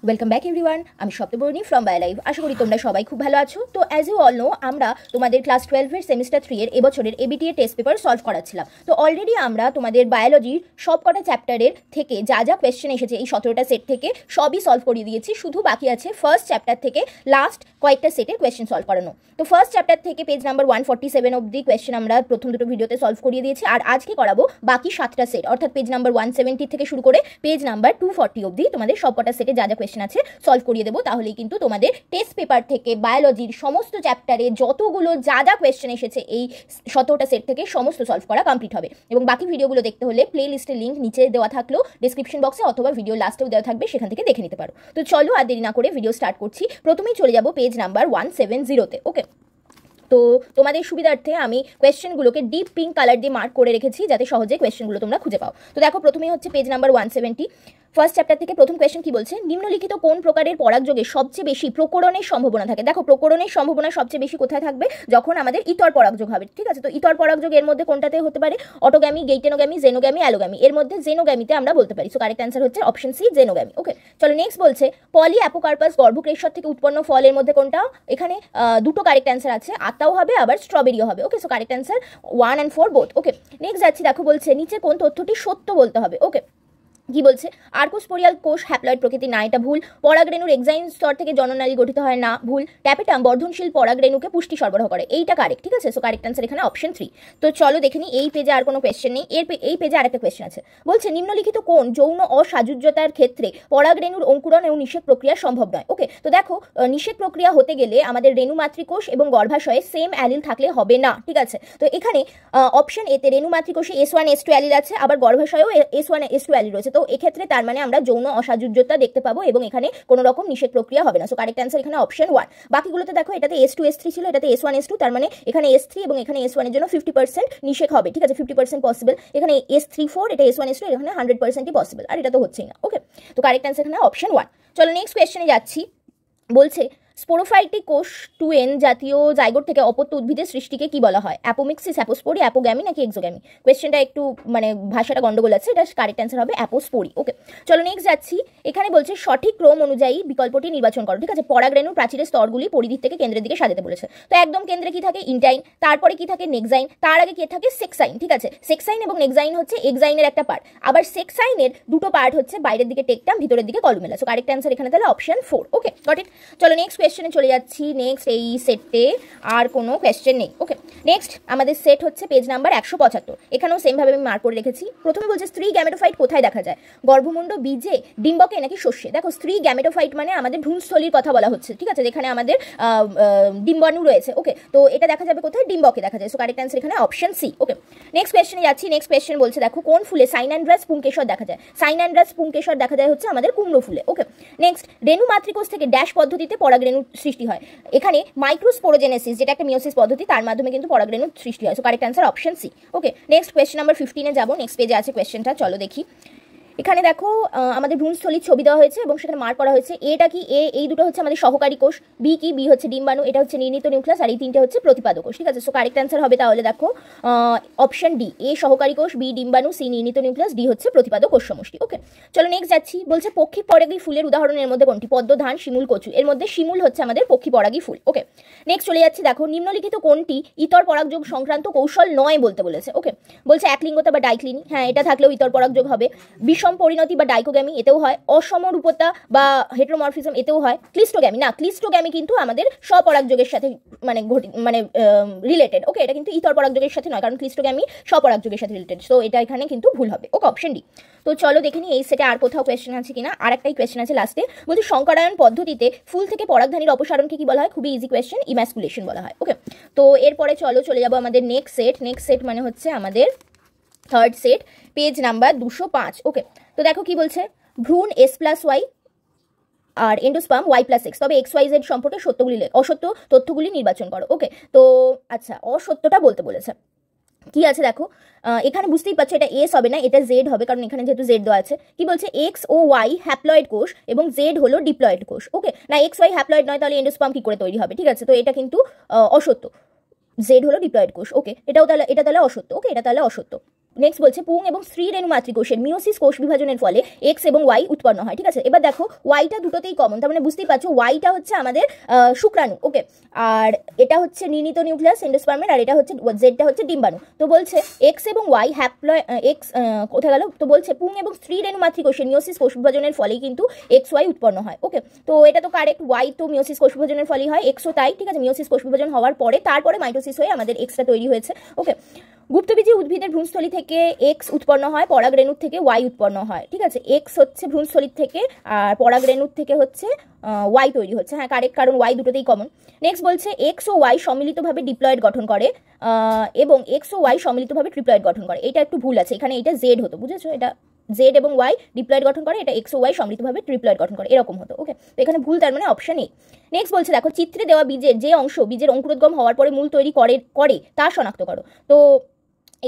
Welcome back everyone, আমি সপ্তবর্ণী from বায়োলাইভ। আশা করি তোমরা সবাই খুব ভালো আছো। তো অ্যাজ ইউ অল নো, আমরা তোমাদের ক্লাস 12-এর সেমিস্টার 3-এর এবছরের এবিটিএ টেস্ট পেপার সলভ করাচ্ছিলাম। তো অলরেডি আমরা তোমাদের বায়োলজির সব কটা চ্যাপ্টারের থেকে যা যা কোয়েশ্চেন এসেছে এই 17টা সেট থেকে সবই সলভ করিয়ে দিয়েছি। শুধু বাকি আছে ফার্স্ট চ্যাপ্টার থেকে লাস্ট কয়েকটা সেটের কোয়েশ্চেন সলভ করানো। তো ফার্স্ট চ্যাপ্টার থেকে পেজ নাম্বার 147 অবধি কোয়েশ্চেন আমরা প্রথম দুটো ভিডিওতে সলভ করিয়ে দিয়েছি, আর আজকে করাবো বাকি 7টা সেট, অর্থাৎ পেজ নাম্বার 170 থেকে শুরু করে পেজ নাম্বার 240 অবধি তোমাদের সব কটা সেটে যা যা কোয়েশ্চেন আছে সলভ করিয়ে দেবো। তাহলেই কিন্তু তোমাদের টেস্ট পেপার থেকে বায়োলজির সমস্ত চ্যাপ্টারে যতগুলো যা যা কোয়েশ্চেন এসেছে এই 17টা সেট থেকে সমস্ত সলভ করা কমপ্লিট হবে। এবং বাকি ভিডিওগুলো দেখতে হলে প্লে লিস্টের লিঙ্ক নিচে দেওয়া থাকলো ডিসক্রিপশন বক্সে, অথবা ভিডিও লাস্টেও দেওয়া থাকবে, সেখান থেকে দেখে নিতে পারো। তো চলো আর দেরি না করে ভিডিও স্টার্ট করছি। প্রথমেই চলে যাব পেজ নাম্বার 170-তে। ওকে, তো তোমাদের সুবিধার্থে আমি কোয়েশ্চেনগুলোকে ডিপ পিঙ্ক কালার দিয়ে মার্ক করে রেখেছি, যাতে সহজে কোয়েশ্চেনগুলো তোমরা খুঁজে পাও। তো দেখো, প্রথমেই হচ্ছে পেজ নাম্বার 170, ফার্স্ট চ্যাপ্টার থেকে প্রথম কোয়েশ্চেন কি বলছে, নিম্নলিখিত কোন প্রকারের পরাগযোগে সবচেয়ে বেশি প্রকরণের সম্ভাবনা থাকে। দেখো, প্রকরণের সম্ভাবনা সবচেয়ে বেশি কোথায় থাকবে, যখন আমাদের ইতর পরাগযোগ হবে। ঠিক আছে, তো ইতর পরাগযোগ এর মধ্যে কোনটাতে হতে পারে, অটোগ্যামি, গেইটেনোগ্যামি, জেনোগ্যামি, অ্যালোগ্যামি। এর মধ্যে জেনোগ্যামিতে আমরা বলতে পারি। সো কারেক্ট অ্যান্সার হচ্ছে অপশন সি, জেনোগ্যামি। ওকে, চলো নেক্সট বলছে, পলি অ্যাপোকার্পাস গর্ভকেশ্বর থেকে উৎপন্ন ফলের মধ্যে কোনটা। এখানে দুটো কারেক্ট অ্যান্সার আছে, আতাও হবে আবার স্ট্রবেরিও হবে। Okay, so correct answer 1 and 4 both. Okay, next যাচ্ছি। দেখো বলছে, নিচে কোন তথ্যটি সত্য বলতে হবে। ওকে, কি বলছে, আর্কোস্পোরিয়াল কোষ হ্যাপ্লয়েড প্রকৃতি, না এটা ভুল। পরাগরেণুর এক্সাইন স্তর থেকে জননালী গঠিত হয়, না ভুল। ট্যাপেটাম বর্ধনশীল পরাগরেণুকে পুষ্টি সরবরাহ করে, এইটা কারেক্ট। ঠিক আছে, সো কারেক্ট অ্যান্সার এখানে অপশন 3। তো চলো দেখে নিই, এই পেজে আর কোনো কোয়েশ্চেন নেই। এই পেজে আরেকটা কোয়েশ্চেন আছে। বলছে, নিম্নলিখিত কোন যৌন অসাজুজ্যতার ক্ষেত্রে পরাগরেণুর অঙ্কুরণ এবং নিষেক প্রক্রিয়া সম্ভব নয়। ওকে, তো দেখো, নিষেক প্রক্রিয়া হতে গেলে আমাদের রেণু মাতৃকোষ এবং গর্ভাশয়ে সেম অ্যালিল থাকলে হবে না। ঠিক আছে, তো এখানে অপশন এতে রেণু মাতৃকোষে S1 S2 অ্যালিল আছে, আবার গর্ভাশয়েও S1 S2 অ্যালিল রয়েছে। তো এক্ষেত্রে তার মানে আমরা যৌন অসাজুজ্যতা দেখতে পাবো এবং এখানে কোনো রকম নিষেক প্রক্রিয়া হবে না। সো কারেক্ট অ্যান্সার এখানে অপশন 1। বাকিগুলোতে দেখো, এটাতে S2 S3 ছিল, এটাতে S1 S2, তার মানে এখানে S3 এবং এখানে S1 এর জন্য 50% নিষেক হবে। ঠিক আছে, 50% পসিবল। এখানে S3 4, এটা S1 S2, এখানে 100%ই পসিবল, আর এটা তো হচ্ছেই না। ওকে, তো কারেক্ট অ্যান্সার এখানে অপশন 1। চলো নেক্সট কোয়েশ্চেনে যাচ্ছি। বলছে, স্পোরোফাইটিক কোষ 2N জাতীয় জাইগোট থেকে অপত্য উদ্ভিদের সৃষ্টিকে কি বলা হয়, অ্যাপোমিক্সিস, অ্যাপোস্পোরি, অ্যাপোগ্যামি নাকি এক্সোগ্যামি। কোয়েশ্চেনটা একটু মানে ভাষাটা গন্ডগোল আছে, এটা কারেক্ট অ্যান্সার হবে অ্যাপোস্পোরি। ওকে, চলো নেক্সট যাচ্ছি। এখানে বলছে, সঠিক ক্রম অনুযায়ী বিকল্পটি নির্বাচন করো। ঠিক আছে, পরাগরেণুর প্রাচীরের স্তরগুলি পরিধির থেকে কেন্দ্রের দিকে সাজাতে বলেছে। তো একদম কেন্দ্রে কি থাকে, ইন্টাইন, তারপরে কি থাকে, নেক্সাইন, তার আগে কি থাকে, সেক্সাইন। ঠিক আছে, সেক্সাইন এবং নেক্সাইন হচ্ছে এক্সাইনের একটা পার্ট, আবার সেক্সাইনের দুটো পার্ট হচ্ছে বাইরের দিকে টেকটাম, ভিতরের দিকে কলুমেলা। সো কারেক্ট অ্যান্সার এখানে তাহলে অপশন 4। Okay, got it. চলো নেক্সট কোয়েশ্চেনে চলে যাচ্ছি। নেক্সট এই সেটে আর কোনো কোয়েশ্চেন নেই। ওকে, নেক্সট আমাদের সেট হচ্ছে পেজ নাম্বার 175। এখানেও সেম ভাবে আমি মার্ক করে রেখেছি। প্রথমে বলছে, স্ত্রী গ্যামেটোফাইট কোথায় দেখা যায়, গর্ভমুণ্ড, বীজে, ডিম্বকে নাকি শস্যে। দেখো, স্ত্রী গ্যামেটোফাইট মানে আমাদের ভ্রূণস্থলীর কথা বলা হচ্ছে। ঠিক আছে, যেখানে আমাদের ডিম্বাণু রয়েছে। ওকে, তো এটা দেখা যাবে কোথায়, ডিম্বকে দেখা যায়। সো কারেক্ট অ্যান্সার এখানে অপশন সি। ওকে, নেক্সট কোয়েশ্চেনে যাচ্ছি। নেক্সট কোয়েশ্চেন বলছে, দেখো, কোন ফুলে সাইনান্ড্রাস পুংকেশর দেখা যায়। সাইনান্ড্রাস পুংকেশর দেখা যায় হচ্ছে আমাদের কুমড়ো ফুলে। ওকে, নেক্সট, রেণু মাতৃকোষ থেকে ড্যাশ পদ্ধতিতে পরাগরেণু সৃষ্টি হয়। এখানে মাইক্রোস্পোরোজেনেসিস, যেটা একটা মিওসিস পদ্ধতি, তার মাধ্যমে কিন্তু পরাগরেণু সৃষ্টি হয়। So correct answer option C. Okay, next question number 15-এ যাবো। নেক্সট পেজে আছে কোয়েশ্চেনটা, চলো দেখি। এখানে দেখো, আমাদের ভ্রূণস্থলীর ছবি দেওয়া হয়েছে এবং সেখানে মার্ক করা হয়েছে। এটা কি, এই দুটো হচ্ছে আমাদের সহকারী কোষ, বি কি, বি হচ্ছে ডিম্বাণু, এটা হচ্ছে নির্ণীত নিউক্লিয়াস, আর এই তিনটে হচ্ছে প্রতিপাদক কোষ। ঠিক আছে, সো কারেক্ট অ্যান্সার হবে তাহলে দেখো অপশন ডি, এ সহকারী কোষ, বি ডিম্বাণু, সি নির্ণীত নিউক্লিয়াস, ডি হচ্ছে প্রতিপাদক কোষ সমষ্টি। ওকে, চলো নেক্সট যাচ্ছি। বলছে, পক্ষী পরাগী ফুলের উদাহরণের মধ্যে কোনটি, পদ্ম, ধান, শিমুল, কচু। এর মধ্যে শিমুল হচ্ছে আমাদের পক্ষী পরাগী ফুল। ওকে, নেক্সট চলে যাচ্ছি। দেখো, নিম্নলিখিত কোনটি ইতর পরাগযোগ সংক্রান্ত কৌশল নয় বলতে বলেছে। ওকে, বলছে একলিঙ্গতা বা ডাইক্লিনি, হ্যাঁ এটা থাকলেও ইতর পরাগযোগ হবে। বিষম পরিণতি বা ডাইকোগ্যামি, এতেও হয়। অসমরূপতা বা হেটেরোমরফিজম, এতেও হয়। ক্লিস্টোগ্যামি, না ক্লিস্টোগ্যামি কিন্তু আমাদের স্বপরাগযোগের সাথে মানে রিলেটেড। ওকে, এটা কিন্তু ইতর পরাগযোগের সাথে নয়, কারণ ক্লিস্টোগ্যামি স্বপরাগযোগের সাথে রিলেটেড। সো এটা এখানে কিন্তু ভুল হবে। ওকে, অপশন ডি। তো চলো দেখে নিই এই সেটে আর কোথাও কোয়েশ্চেন আছে কিনা। আর একটাই কোয়েশ্চেন আছে লাস্টে। বলছি, সংকরায়ন পদ্ধতিতে ফুল থেকে পরাগধানীর অপসারণকে কি বলা হয়, খুবই ইজি কোয়েশ্চেন, ইম্যাসকুলেশন বলা হয়। ওকে, তো এরপরে চলে যাবো আমাদের নেক্সট সেট। নেক্সট সেট মানে হচ্ছে আমাদের থার্ড সেট, পেজ নাম্বার 205। ওকে, তো দেখো কি বলছে, ভ্রূণ S+Y আর এন্ডোস্পার্ম Y+X, তবে XYZ সম্পর্কে অসত্য তথ্যগুলি নির্বাচন করো। ওকে, তো আচ্ছা, অসত্যটা বলতে বলেছে। কি আছে দেখো, এখানে বুঝতেই পারছো এটা এস হবে না, এটা জেড হবে, কারণ এখানে যেহেতু জেড দেওয়া আছে। কি বলছে, এক্স ও ওয়াই হ্যাপ্লয়েড কোষ এবং জেড হলো ডিপ্লয়েড কোষ। ওকে, না এক্স ওয়াই হ্যাপ্লয়েড নয়, তাহলে এন্ডোস্পার্ম কি করে তৈরি হবে। ঠিক আছে, তো এটা কিন্তু অসত্য, জেড হলো ডিপ্লয়েড কোষ। ওকে, এটা তাহলে অসত্য। ওকে, এটা তাহলে অসত্য। নেক্সট বলছে পুং এবং স্ত্রী রেণু মাতৃকোষের মিওসিস কোষ বিভাজনের ফলে এক্স এবং ওয়াই উৎপন্ন হয়। ঠিক আছে, এবার দেখো ওয়াইটা দুটোতেই কমন, তার মানে বুঝতেই পারছো ওয়াইটা হচ্ছে আমাদের শুক্রাণু। ওকে, আর এটা হচ্ছে নির্ণীত নিউক্লিয়াস এন্ডোস্পার্মের, আর এটা হচ্ছে জেডটা হচ্ছে ডিম্বাণু। তো বলছে এক্স এবং ওয়াই হ্যাপ্লয় এক্স কোথায় গেল, তো বলছে পুং এবং স্ত্রী রেণু মাতৃকোষের মিওসিস কোষ বিভাজনের ফলেই কিন্তু এক্স ওয়াই উৎপন্ন হয়। ওকে, তো এটা তো কারেক্ট, ওয়াই তো মিওসিস কোষ বিভাজনের ফলেই হয়, এক্সও তাই। ঠিক আছে, মিওসিস কোষ বিভাজন হওয়ার পরে তারপরে মাইটোসিস হয়ে আমাদের এক্সটা তৈরি হয়েছে। ওকে, গুপ্তবীজী উদ্ভিদের ভ্রূণস্থলী থেকে এক্স উৎপন্ন হয়, পরাগরেণুর থেকে ওয়াই উৎপন্ন হয়। ঠিক আছে, এক্স হচ্ছে ভ্রূণস্থলীর থেকে আর পরাগরেণুর থেকে হচ্ছে ওয়াই তৈরি হচ্ছে। হ্যাঁ কারেক্ট, কারণ ওয়াই দুটোতেই কমন। নেক্সট বলছে এক্স ও ওয়াই সম্মিলিতভাবে ডিপ্লয়েড গঠন করে এবং এক্স ও ওয়াই সম্মিলিতভাবে ট্রিপ্লয়েড গঠন করে। এটা একটু ভুল আছে, এখানে এটা জেড হতো, বুঝেছো, এটা জেড এবং ওয়াই ডিপ্লয়েড গঠন করে, এটা এক্স ও ওয়াই সম্মিলিতভাবে ট্রিপ্লয়েড গঠন করে, এরকম হতো। ওকে, তো এখানে ভুল, তার মানে অপশন এ। নেক্সট বলছে দেখো চিত্রে দেওয়া বীজের যে অংশ বীজের অঙ্কুরোদ্গম হওয়ার পরে মূল তৈরি করে তা শনাক্ত করো। তো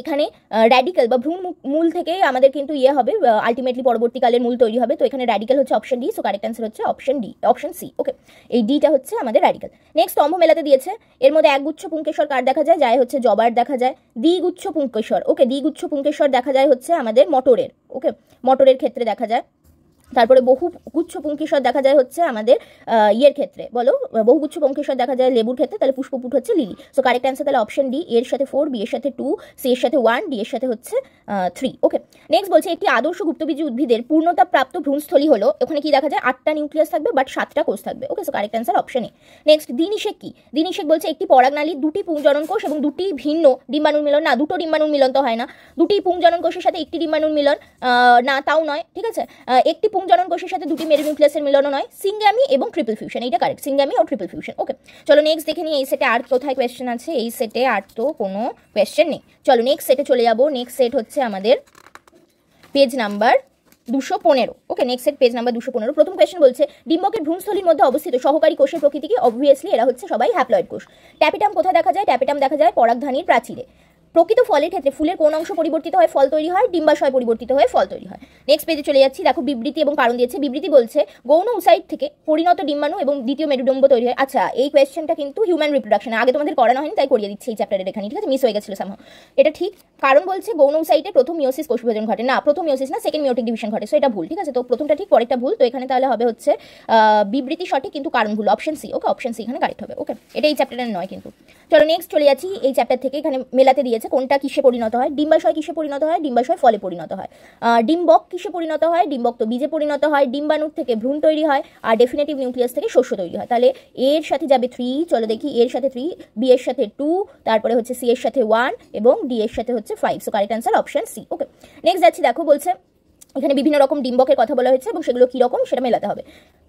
এখানে র্যাডিক্যাল বা ভ্রূণ মূল থেকেই আমাদের কিন্তু হবে, আলটিমেটলি পরবর্তীকালের মূল তৈরি হবে। তো এখানে র্যাডিক্যাল হচ্ছে option D, so correct answer হচ্ছে অপশন সি। ওকে, এই ডিটা হচ্ছে আমাদের র্যাডিক্যাল। নেক্সট স্তম্ভ মেলাতে দিয়েছে, এর মধ্যে একগুচ্ছ পুংকেশর কার দেখা যায়, যায় হচ্ছে জবার দেখা যায়। দ্বিগুচ্ছ পুংকেশর, ওকে, দ্বিগুচ্ছ পুংকেশর দেখা যায় হচ্ছে আমাদের মটরের। ওকে, মটরের ক্ষেত্রে দেখা যায়। তারপরে বহুগুচ্ছ পুংকেশর দেখা যায় হচ্ছে আমাদের ইয়ের ক্ষেত্রে, বলো, বহুগুচ্ছ পুংকেশর দেখা যায় লেবুর ক্ষেত্রে, তাহলে পুষ্পপুট হচ্ছে লিলি। সো কারেক্ট অ্যান্সার তাহলে অপশন ডি, এর সাথে 4, বি এর সাথে 2, সি এর সাথে 1, ডি এর সাথে হচ্ছে 3। ওকে, নেক্সট বলছে একটি আদর্শ গুপ্তবীজী উদ্ভিদের পূর্ণতা প্রাপ্ত ভ্রূণস্থলী হলো, ওখানে কি দেখা যায় 8টা নিউক্লিয়াস থাকবে বাট 7টা কোষ থাকবে। Okay, so correct answer option A. Next দ্বিনিষেক কি, দ্বিনিষেক বলছে একটি পরাগনালীর 2টি পুংজনন কোষ এবং 2টি ভিন্ন ডিম্বাণুর মিলন, না 2টো ডিম্বাণুর মিলন তো হয় না, 2টি পুংজনন কোষের সাথে একটি ডিম্বাণুর মিলন, না তাও নয়। ঠিক আছে, একটি পুংজনন কোষের সাথে 2টি মেরু নিউক্লিয়াসের মিলনও নয়, সিঙ্গামি এবং ট্রিপল ফিউশন, এইটা কারেক্ট, সিঙ্গামি ও ট্রিপল ফিউশন। ওকে, চলো নেক্সট দেখে নিই এই সেটে আর কোথায় কোয়েশ্চেন আছে। এই সেটে আর তো কোনো কোয়েশ্চেন নেই, চলো নেক্সট সেটে চলে যাবো। নেক্সট সেট হচ্ছে আমাদের পেজ নাম্বার 215। ওকে, নেক্সট সেট পেজ নাম্বার 215। প্রথম কোয়েশ্চেন বলছে ডিম্বকের ভ্রূণস্থলীর মধ্যে অবস্থিত সহকারী কোষের প্রকৃতি কি, অবভিয়াসলি এরা হচ্ছে সবাই হ্যাপ্লয়েড কোষ। ট্যাপিটাম কোথায় দেখা যায়, ট্যাপিটাম দেখা যায় পরাগধানীর প্রাচীরে। প্রকৃত ফলের ক্ষেত্রে ফুলের কোন অংশ পরিবর্তিত হয়, ফল তৈরি হয়, ডিম্বাশয় পরিবর্তিত হয়ে ফল তৈরি হয়। নেক্সট পেজে চলে যাচ্ছি, দেখো বিবৃতি এবং কারণ দিয়েছে। বিবৃতি বলছে গৌণ উসাইট থেকে পরিণত ডিম্বাণু এবং দ্বিতীয় মেরুদণ্ড তৈরি হয়। আচ্ছা, এই কোয়েশ্চেনটা কিন্তু হিউম্যান রিপ্রোডাকশন আগে তোমাদের করানো হয়নি, তাই করিয়ে দিচ্ছি এই চ্যাপ্টারের এখানে। ঠিক আছে, মিস হয়ে গেছিল সামহাও, এটা ঠিক। কারণ বলছে গৌণ উসাইটে প্রথম মিওসিস কোষ বিভাজন ঘটে, না প্রথম মিওসিস না, সেকেন্ড মিওটিক ডিভিশন ঘটে, সো এটা ভুল। ঠিক আছে, তো প্রথমটা ঠিক পরেরটা ভুল, তো এখানে তাহলে হবে হচ্ছে বিবৃতি সঠিক কিন্তু কারণ ভুল, অপশন সি। ওকে, অপশন সি এখানে কারেক্ট হবে। ওকে, এটা এই চ্যাপ্টারের নয় কিন্তু। চলো নেক্সট চলে যাচ্ছি, এই চ্যাপ্টার থেকে এখানে মেলাতে দিয়েছে কোনটা কিসে পরিণত হয়, ডিম্বাশয় কিসে পরিণত হয়, ডিম্বাশয় ফলে পরিণত হয়। ডিম্বক কিসে পরিণত হয়, ডিম্বক তো বীজে পরিণত হয়। ডিম্বাণুর থেকে ভ্রূণ তৈরি হয়, আর ডেফিনেটিভ নিউক্লিয়াস থেকে শস্য তৈরি হয়। তাহলে এর সাথে যাবে 3, চলো দেখি, এর সাথে 3, বি এর সাথে 2, তারপরে হচ্ছে সি এর সাথে 1 এবং ডি এর সাথে হচ্ছে 5। So correct answer option C. Okay, next যাচ্ছি, দেখো বলছে এখানে বিভিন্ন রকম ডিম্বকের কথা বলা হয়েছে এবং সেগুলো কি রকম সেটা মেলাতে হবে।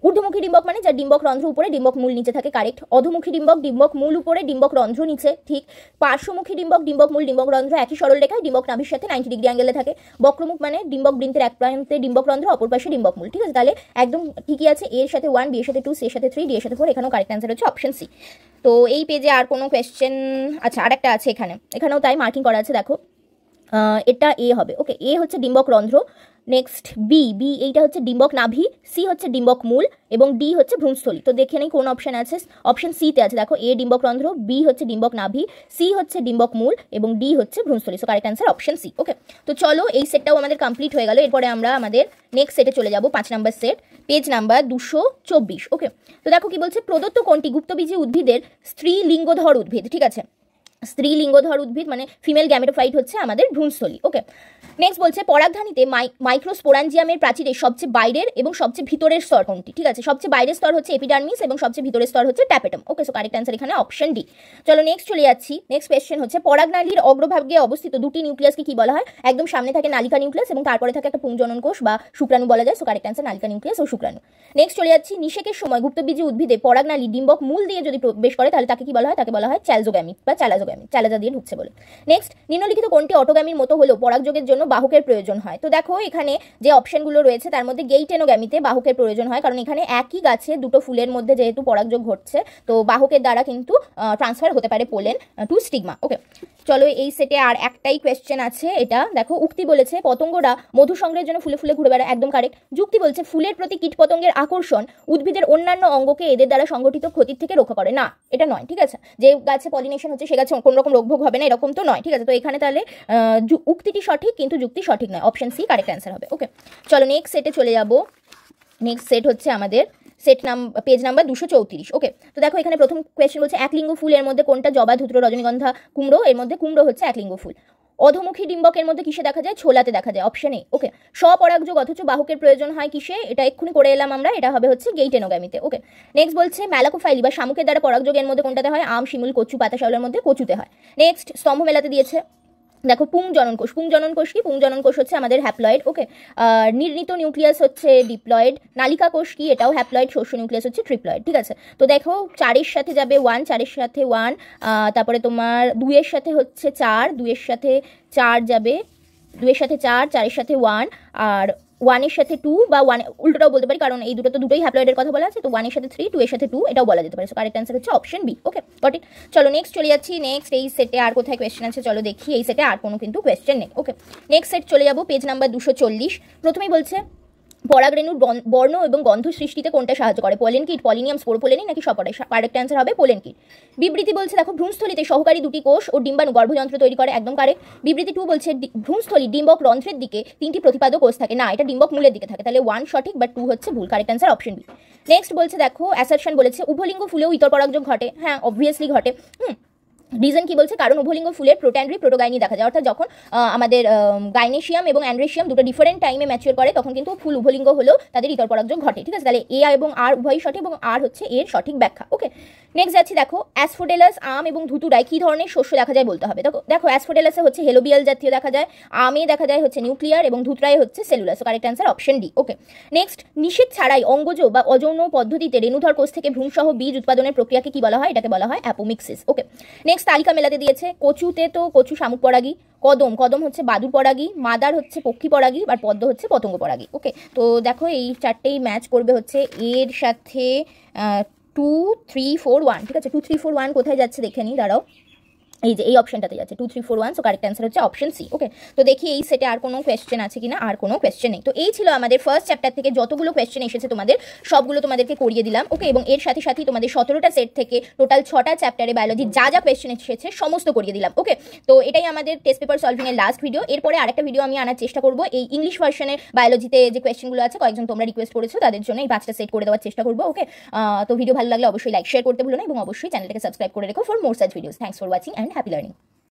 ঊর্ধ্বমুখী ডিম্বক মানে যার ডিম্বক রন্ধ্র উপরে, ডিম্বক মূল নিচে থাকে, কারেক্ট। অধোমুখী ডিম্বক, ডিম্বক মূল উপরে, ডিম্বক রন্ধ্র নিচে, ঠিক। পার্শ্বমুখী ডিম্বক, ডিম্বক মূল ডিম্বক রন্ধ্র একই সরল রেখায়, ডিম্বক নাভির সাথে 90 ডিগ্রি অ্যাঙ্গেলে থাকে। বক্রমুখ মানে ডিম্বক বৃন্তের এক প্রান্তে ডিম্বক রন্ধ্র, অপর পাশে ডিম্বক মূল। ঠিক আছে, তাহলে একদম ঠিকই আছে, এর সাথে 1, বি এর সাথে 2, সি এর সাথে 3, ডি এর সাথে 4, এখানেও কারেক্ট অ্যান্সার হচ্ছে অপশন সি। তো এই পেজে আর কোনো কোয়েশ্চেন, আচ্ছা আরেকটা আছে এখানেও তাই মার্কিং করা আছে, দেখো এটা এ হবে। ওকে, এ হচ্ছে ডিম্বক রন্ধ্র, নেক্সট বি এইটা হচ্ছে ডিম্বক নাভি, সি হচ্ছে ডিম্বক মূল এবং ডি হচ্ছে ভ্রূণস্থলী। তো দেখে নেই কোন অপশন আছে, অপশন সি তে আছে, দেখো এ ডিম্বক রন্ধ্র, বি হচ্ছে ডিম্বক নাভি, সি হচ্ছে ডিম্বক মূল এবং ডি হচ্ছে ভ্রূণস্থলী। So correct answer option C. Okay, তো চলো এই সেটটাও আমাদের কমপ্লিট হয়ে গেল। এরপরে আমরা আমাদের নেক্সট সেটে চলে যাব, 5 নাম্বার সেট, পেজ নাম্বার 224। ওকে, তো দেখো কি বলছে, প্রদত্ত কোনটি গুপ্তবীজী উদ্ভিদের স্ত্রী লিঙ্গধর উদ্ভিদ। ঠিক আছে, স্ত্রী লিঙ্গধর উদ্ভিদ মানে ফিমেল গ্যামেটোফাইট হচ্ছে আমাদের ভ্রূণস্থলী। ওকে, নেক্সট বলছে পরাগধানীতে মাইক্রোস্পোরাঞ্জিয়ামের প্রাচীরের সবচেয়ে বাইরের এবং সবচেয়ে ভিতরের স্তর কোনটি। ঠিক আছে, সবচেয়ে বাইরের স্তর হচ্ছে এপিডার্মিস এবং সবচেয়ে ভিতরের স্তর হচ্ছে ট্যাপেটাম। ওকে, সো কারেক্ট অ্যান্সার এখানে অপশন ডি। চলো নেক্সট চলে যাচ্ছি, নেক্সট কোয়েশ্চেন হচ্ছে পরাগনালীর অগ্রভাগে অবস্থিত 2টি নিউক্লিয়াসকে কি বলা হয়। একদম সামনে থাকে নালিকা নিউক্লিয়াস এবং তারপরে থাকে একটা পুংজনন কোষ বা শুক্রাণু বলা যায়। সো কারেক্ট অ্যান্সার নালিকা নিউক্লিয়াস ও শুক্রাণু। নেক্সট চলে যাচ্ছি, নিষেকের সময় গুপ্তবীজী উদ্ভিদে পরাগনালী ডিম্বক মূল দিয়ে যদি প্রবেশ করে তাহলে তাকে কি বলা হয়, তাকে বলা হয় চ্যালজোগ্যামিক বা চ্যালাজোগ্যামিক, চ্যালাজা দিয়ে ঢুকছে বলে। নেক্সট, নিম্নলিখিত কোনটি অটোগ্যামির মতো হলেও পরাগযোগের জন্য বাহকের প্রয়োজন হয়। তো দেখো এখানে যে অপশনগুলো রয়েছে তার মধ্যে গেইটেনোগ্যামিতে বাহকের প্রয়োজন হয়, কারণ এখানে একই গাছে দুটো ফুলের মধ্যে যেহেতু পরাগযোগ ঘটছে তো বাহকের দ্বারা কিন্তু ট্রান্সফার হতে পারে পোলেন টু স্টিগমা। ওকে, চলো এই সেটে আর একটাই কোয়েশ্চেন আছে, এটা দেখো উক্তি বলেছে পতঙ্গরা মধু সংগ্রহের জন্য ফুলে ফুলে ঘুরে বেড়ায়, একদম কারেক্ট। যুক্তি বলছে ফুলের প্রতি কীটপতঙ্গের আকর্ষণ উদ্ভিদের অন্যান্য অঙ্গকে এদের দ্বারা সংগঠিত ক্ষতির থেকে রক্ষা করে, না এটা নয়। ঠিক আছে, যে গাছে পলিনেশন হচ্ছে সে গাছে কোনো রকম রোগভোগ হবে না এরকম তো নয়, ঠিক আছে। তো এখানে তাহলে উক্তিটি সঠিক কিন্তু যুক্তি সঠিক নয়, অপশন সি কারেক্ট অ্যান্সার হবে। ওকে, চলো নেক্সট সেটে চলে যাব। নেক্সট সেট হচ্ছে আমাদের পেজ নাম্বার 234। ওকে, তো দেখো এখানে প্রথম কোয়েশ্চেন বলছে একলিঙ্গ ফুল এর মধ্যে কোনটা? জবা, ধুত্র, রজনীগন্ধা, কুমড়ো। এর মধ্যে কুমড়ো হচ্ছে একলিঙ্গ ফুল। অধমুখী ডিম্বকের মধ্যে কিসে দেখা যায়? ছোলাতে দেখা যায়, অপশন এ। ওকে, স্বপরাগযোগ অথচ বাহকের প্রয়োজন হয় কিসে? এটা এক্ষুনি করে এলাম আমরা, এটা হবে হচ্ছে গেইটেনোগামিতে। ওকে, নেক্সট বলছে ম্যালাকোফাইলি বা শামুকের দ্বারা পরাগযোগের মধ্যে কোনটাতে হয়? আম, শিমুল, কচু, পাতা শাওলের মধ্যে কচুতে হয়। নেক্সট স্তম্ভ মেলাতে দিয়েছে, দেখো পুংজনন কোষ। পুংজনন কোষ কি? পুংজনন কোষ হচ্ছে আমাদের হ্যাপ্লয়েড। ওকে, নির্ণিত নিউক্লিয়াস হচ্ছে ডিপ্লয়েড। নালিকা কোষ কি? এটাও হ্যাপ্লয়েড। শস্য নিউক্লিয়াস হচ্ছে ট্রিপ্লয়েড, ঠিক আছে। তো দেখো 4-এর সাথে যাবে 1, 4-এর সাথে 1, তারপরে তোমার 2-এর সাথে হচ্ছে 4, 2-এর সাথে 4 যাবে, 2-এর সাথে 4, 4-এর সাথে 1, আর 1-এর সাথে 2 বা 1 উল্টোটাও বলতে পারি, কারণ এই দুটো তো দুটোই হ্যাপ্লয়েডের কথা বলা আছে। তো 1-এর সাথে 3, 2-এর সাথে 2 এটাও বলা যেতে পারে। সো কারেক্ট অ্যান্সার হচ্ছে option B. Okay, got it. চলো নেক্সট চলে যাচ্ছি। নেক্সট এই সেটে আর কোথায় কোয়েশ্চেন আছে চলো দেখি। এই সেটে আর কোনো কিন্তু কোয়েশ্চেন নেই। ওকে, নেক্সট সেট চলে যাবো, পেজ নাম্বার 240। প্রথমেই বলছে পরাগরেণুর বর্ণ এবং গন্ধ সৃষ্টিতে কোনটা সাহায্য করে? পোলেন কিট, পলিনিয়াম, স্পোরোপোলেনি নাকি সবকটাই? কারেক্ট অ্যান্সার হবে পোলেন কিট। বিবৃতি বলছে দেখো ভ্রূণস্থলিতে সহকারী দুটি কোষ ও ডিম্বাণু গর্ভযন্ত্র তৈরি করে, একদম কারেক্ট। বিবৃতি 2 বলছে ভ্রূণস্থলী ডিম্বক রন্ধ্রের দিকে 3টি প্রতিপাদক কোষ থাকে, না এটা ডিম্বক মূলের দিকে থাকে, তাহলে 1 সঠিক বাট 2 হচ্ছে ভুল। Correct answer option B. Next বলছে দেখো অ্যাসারশন বলেছে উভলিঙ্গ ফুলেও ইতর পরাগযোগ ঘটে, হ্যাঁ অবভিয়াসলি ঘটে। রিজন কি বলছে? কারণ উভলিঙ্গ ফুলের প্রোট্যান্ড্রি প্রোটোগাইনি দেখা যায়, অর্থাৎ যখন আমাদের গাইনেশিয়াম এবং অ্যান্ড্রেশিয়াম দুটো ডিফারেন্ট টাইমে ম্যাচিওর করে তখন কিন্তু ফুল উভলিঙ্গ হলেও তাদের ইতর পরাগযোগ ঘটে, ঠিক আছে। তাহলে এ এবং আর উভয়ই সঠিক এবং আর হচ্ছে এর সঠিক ব্যাখ্যা। ওকে, নেক্সট যাচ্ছি, দেখো অ্যাসফোডেলাস, আম এবং ধুতুরায় কি ধরনের শস্য দেখা যায় বলতে হবে। দেখো অ্যাসফোডেলাসে হচ্ছে হেলোবিয়াল জাতীয় দেখা যায়, আমে দেখা যায় হচ্ছে নিউক্লিয়ার এবং ধুতরায় হচ্ছে সেলুলাস। Correct answer option D. Okay, next নিষেধ ছাড়াই অঙ্গজ বা অযৌন পদ্ধতিতে রেণুধর কোষ থেকে ভ্রূণসহ বীজ উৎপাদনের প্রক্রিয়াকে কি বলা হয়? এটাকে বলা হয় অ্যাপোমিক্সিস। ওকে, নেক্সট তালিকা মেলাতে দিয়েছে কচুতে তো কচু শামুক পরাগী, কদম হচ্ছে বাদুর পরাগী, মাদার হচ্ছে পক্ষী পরাগী, আর পদ্ম হচ্ছে পতঙ্গ পরাগী। ওকে, তো দেখো এই চারটেই ম্যাচ করবে হচ্ছে এর সাথে 2, 3, 4, 1, ঠিক আছে। 2, 3, 4, 1 কোথায় যাচ্ছে দেখে নিই, দাঁড়াও। এই যে এই অপশনটাতে যাচ্ছে 2, 3, 4, 1। সো কারেক্ট অ্যান্সার হচ্ছে অপশন সি। ওকে, তো দেখি এই সেটে আর কোনো কোয়েশ্চেন আছে কিনা। আর কোনো কোয়েশ্চেন নেই। তো এই ছিল আমাদের ফার্স্ট চ্যাপ্টার থেকে যতগুলো কোয়েশ্চেন এসেছে তোমাদের সবগুলো তোমাদেরকে করিয়ে দিলাম। ওকে, এবং এর সাথে সাথে তোমাদের 17টা সেট থেকে টোটাল 6টা চ্যাপ্টারে বায়োলজি যা যা কোয়েশ্চেন এসেছে সমস্ত করিয়ে দিলাম। ওকে, তো এটাই আমাদের টেস্ট পেপার সলভিং এর লাস্ট ভিডিও। এরপরে আরেকটা ভিডিও আমি আনার চেষ্টা করবো এই ইংলিশ ভার্সনের বায়োলজিতে যে কোয়েশ্চেনগুলো আছে, কয়েকজন তোমরা রিকোয়েস্ট করেছো তাদের জন্য এই 5টা সেট করে দেওয়ার চেষ্টা করবো। ওকে, তো ভিডিও ভালো লাগলে অবশ্যই লাইক শেয়ার করতে ভুলো না এবং অবশ্যই চ্যানেলটাকে সাবস্ক্রাইব করে রেখো for more such videos. Thanks for watching and happy learning.